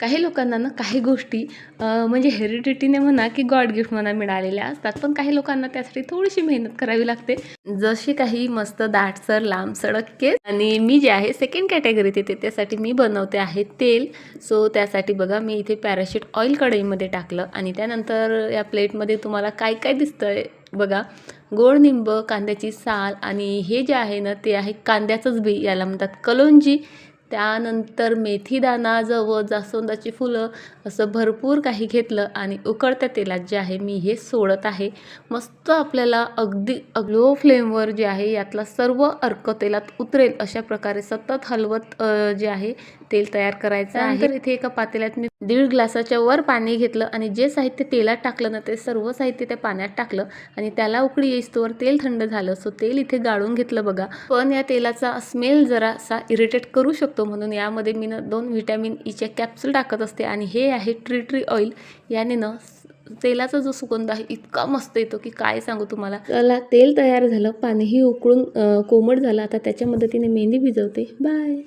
काही लोकांना ना काही गोष्टी म्हणजे हेरिडिटीने म्हणा की गॉड गिफ्ट म्हणा मिळालेल्या असतात, पण काही लोकांना त्यासाठी थोडीशी मेहनत करावी लागते. जशी काही मस्त दाटसर लांब सडक केस, आणि मी जे आहे सेकंड कॅटेगरीत येते, त्यासाठी मी बनवते आहे तेल. सो त्यासाठी बघा मी इथे पॅराशूट ऑइल कढईमध्ये टाकलं आणि त्यानंतर या प्लेटमध्ये तुम्हाला काय काय दिसतंय बघा. गोड निंब, कांद्याची साल, आणि हे जे आहे ना ते आहे कांद्याचंच बी, याला म्हणतात कलोंजी. त्यानंतर मेथीदाणा, जवळ, जास्वंदाची फुलं, असं भरपूर काही घेतलं आणि उकळत्या तेलात जे आहे मी हे सोडत आहे. मस्त आपल्याला अगदी लो फ्लेमवर जे आहे यातला सर्व अर्क तेलात उतरेल अशा प्रकारे सतत हलवत जे आहे तेल तयार करायचं आहे. तर इथे एका पातेल्यात मी 1.5 ग्लासाच्या वर पाणी घेतलं आणि जे साहित्य तेलात टाकलं ना ते सर्व साहित्य त्या पाण्यात टाकलं आणि त्याला उकळी येईस्तोवर तेल थंड झालं. सो तेल इथे गाळून घेतलं बघा. पण या तेलाचा स्मेल जरासा इरिटेट करू शकतो, म्हणून यामध्ये मी 2 व्हिटॅमिन ईचे कॅप्सूल टाकत असते. आणि हे आहे ट्री ऑइल. याने ना तेलाचा जो सुगंध आहे इतका मस्त येतो की काय सांगू तुम्हाला. चला, तेल तयार झालं, पाणीही उकळून कोमट झालं. आता त्याच्या मदतीने मेहंदी भिजवते. बाय.